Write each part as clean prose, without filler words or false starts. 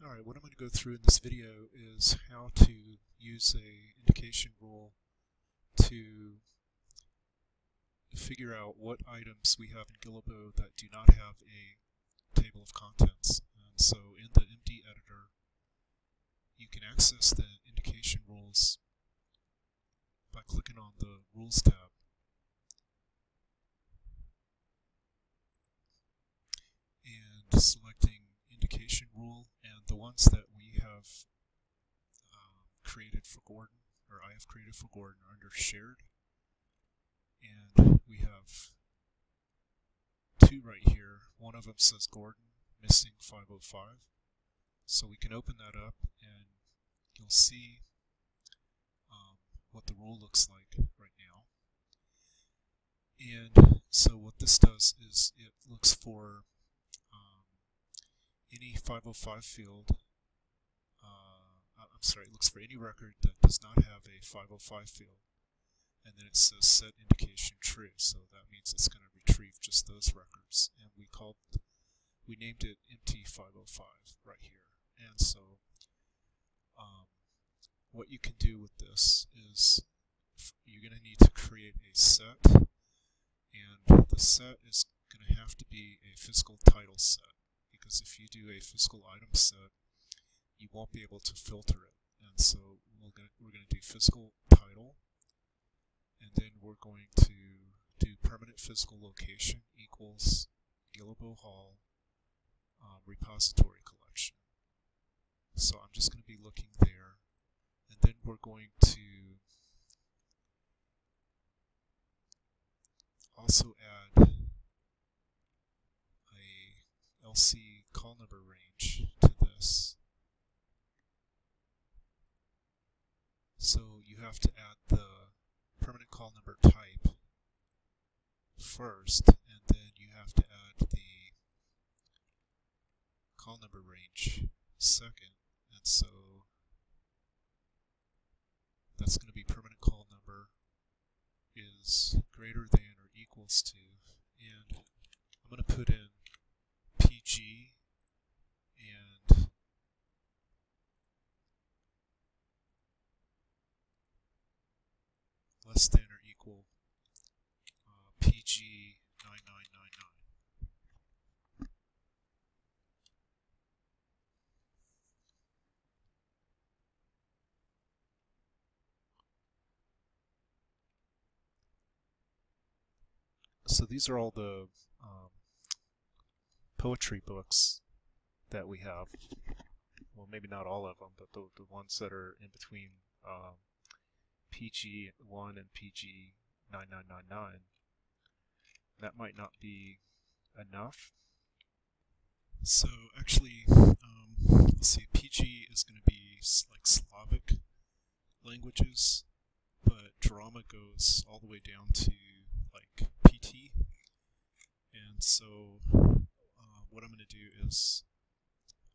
Alright, what I'm going to go through in this video is how to use a indication rule to figure out what items we have in Gillibo that do not have a table of contents. And so in the MD editor, you can access the indication rules by clicking on the Rules tab. And selecting indication rule, and the ones that we have created for Gordon, or I have created for Gordon, are under shared. And we have two right here. One of them says Gordon, missing 505. So we can open that up and you'll see what the rule looks like right now. And so what this does is it looks for any 505 field, it looks for any record that does not have a 505 field. And then it says set indication true, so that means it's going to retrieve just those records. And we named it empty 505 right here. And so what you can do with this is you're going to need to create a set, and the set is going to have to be a physical title set, because if you do a physical item set, you won't be able to filter it. And so we're going to do physical title, and then we're going to do permanent physical location equals Gillibo Hall repository collection. So I'm just going to be looking there, and then we're going to also add a LC call number range to this. So you have to add the permanent call number type first, and then you have to add the call number range second. And so that's going to be permanent call number is greater than or equals to, and I'm going to put in PG and less than or equal PG 9999. So these are all the poetry books that we have. Well, maybe not all of them, but the ones that are in between PG1 and PG 9999. That might not be enough. So actually, let's see, PG is going to be like Slavic languages, but drama goes all the way down to like PT. And so what I'm going to do is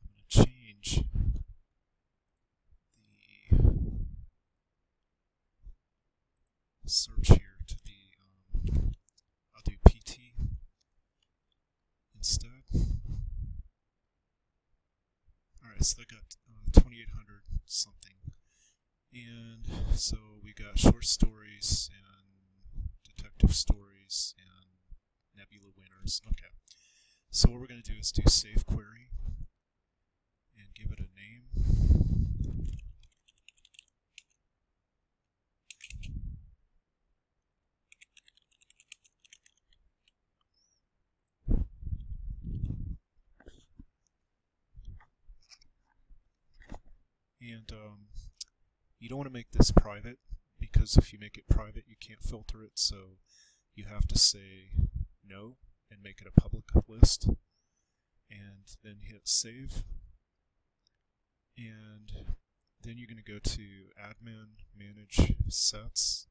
I'm going to change the search here to be, I'll do PT instead. Alright, so I got 2800 something. And so we got short stories and detective stories and nebula winners. Okay. So what we're going to do is do save query and give it a name. And you don't want to make this private, because if you make it private you can't filter it, so you have to say no and make it a public list, and then hit save. And then you're going to go to admin, manage sets,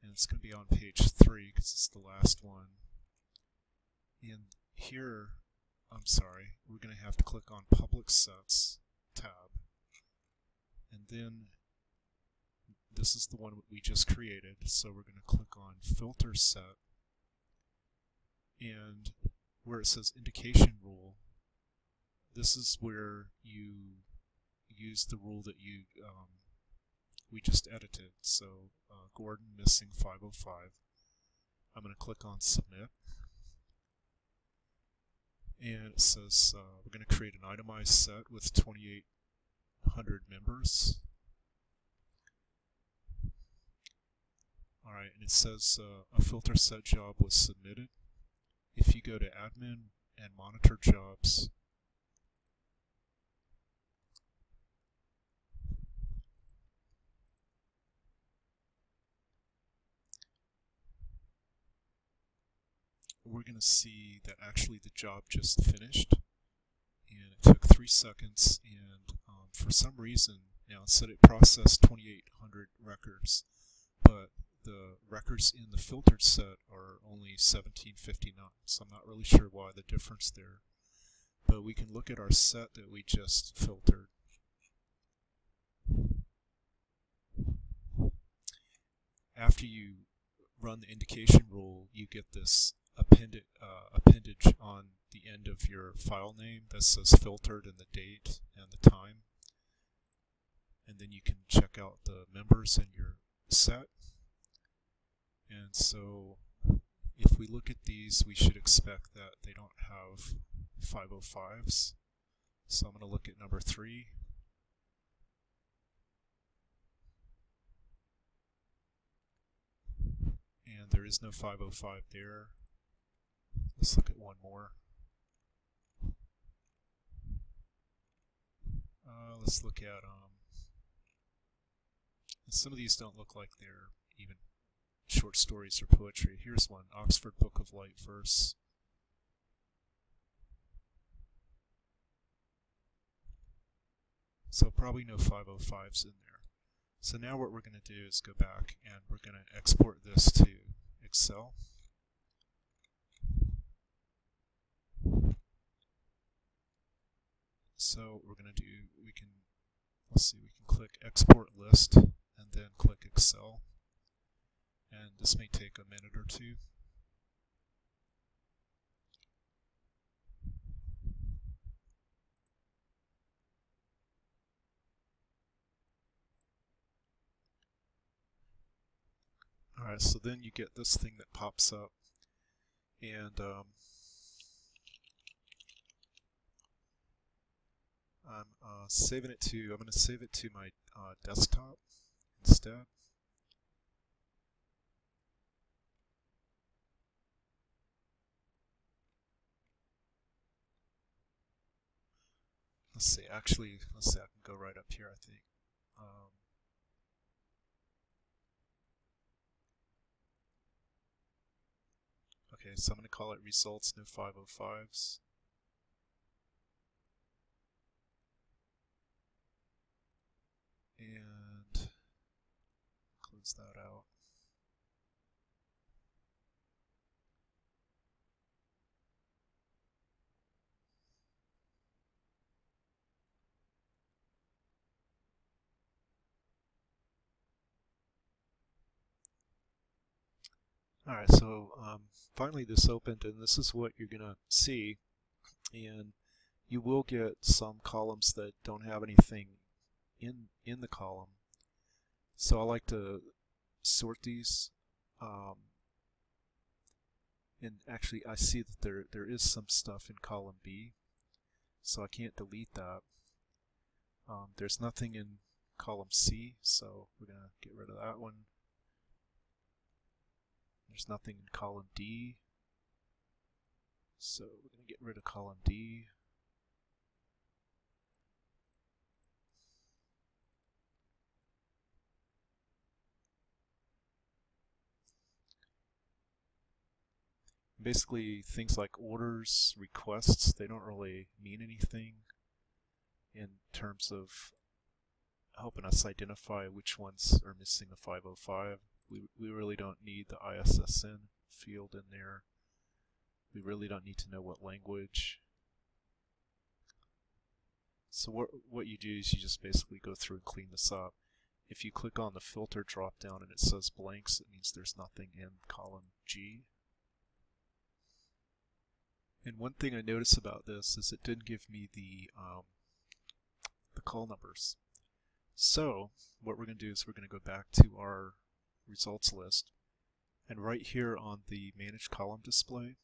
and it's going to be on page 3 because it's the last one. And here, we're going to have to click on public sets tab, and then this is the one we just created, so we're going to click on filter set, and where it says indication rule, this is where you use the rule that we just edited. So Gordon missing 505. I'm going to click on Submit. And it says we're going to create an itemized set with 2,800 members. Alright, and it says a filter set job was submitted. If you go to Admin and Monitor Jobs, we're going to see that actually the job just finished, and it took 3 seconds, and for some reason, now it said it processed 2,800 records, but the records in the filtered set are only 1759, so I'm not really sure why the difference there. But we can look at our set that we just filtered. After you run the indication rule, you get this appendage on the end of your file name that says filtered and the date and the time. And then you can check out the members in your set. And so if we look at these, we should expect that they don't have 505s. So I'm going to look at number 3. And there is no 505 there. Let's look at one more. Let's look at, some of these don't look like they're even short stories or poetry. Here's one, Oxford Book of Light Verse. So probably no 505s in there. So now what we're going to do is go back and we're going to export this to Excel. So we're going to do, let's see, we can click Export List and then click Excel. And this may take a minute or two. Alright, so then you get this thing that pops up, and I'm going to save it to my desktop instead. Let's see, I can go right up here, I think. Okay, so I'm going to call it results, no 505s. And close that out. Alright, so finally this opened, and this is what you're going to see. And you will get some columns that don't have anything in the column. So I like to sort these. And actually I see that there is some stuff in column B, so I can't delete that. There's nothing in column C, so we're going to get rid of that one. There's nothing in column D, so we're going to get rid of column D. Basically, things like orders, requests, they don't really mean anything in terms of helping us identify which ones are missing a 505. We really don't need the ISSN field in there. We really don't need to know what language. So what you do is you just basically go through and clean this up. If you click on the filter drop down and it says blanks, it means there's nothing in column G. And one thing I noticed about this is it didn't give me the call numbers. So what we're going to do is we're going to go back to our results list, and right here on the Manage Column display,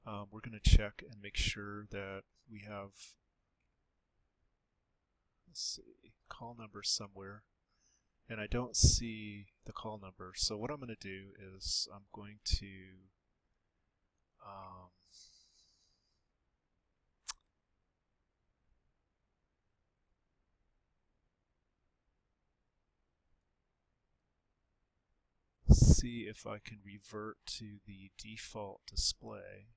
we're going to check and make sure that we have, let's see, call number somewhere, and I don't see the call number. So what I'm going to do is I'm going to see if I can revert to the default display.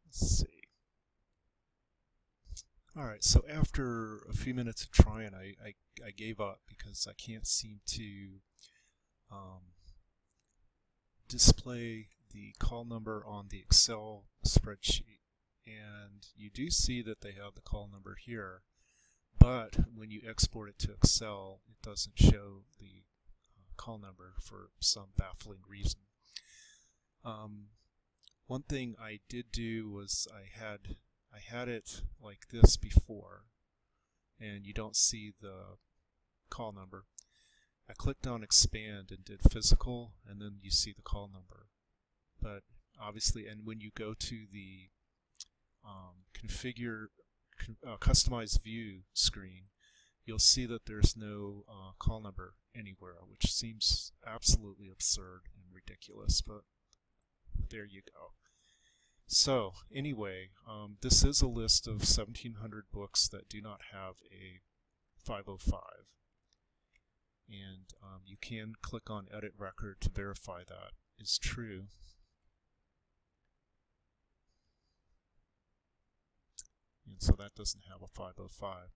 Let's see. Alright, so after a few minutes of trying, I gave up because I can't seem to display the call number on the Excel spreadsheet. And you do see that they have the call number here, but when you export it to Excel, it doesn't show the call number for some baffling reason. One thing I did do was I had it like this before, and you don't see the call number. I clicked on expand and did physical, and then you see the call number. But obviously, and when you go to the configure customize view screen, you'll see that there's no call number anywhere, which seems absolutely absurd and ridiculous, but there you go. So anyway, this is a list of 1,700 books that do not have a 505, and you can click on Edit Record to verify that is true. And so that doesn't have a 505.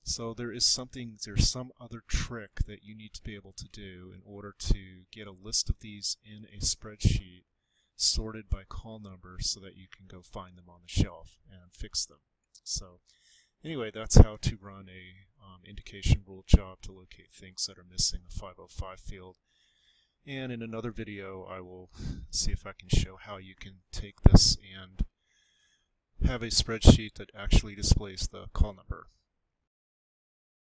So there's some other trick that you need to be able to do in order to get a list of these in a spreadsheet sorted by call number so that you can go find them on the shelf and fix them. So anyway, that's how to run a indication rule job to locate things that are missing the 505 field. And in another video I will see if I can show how you can take this and have a spreadsheet that actually displays the call number.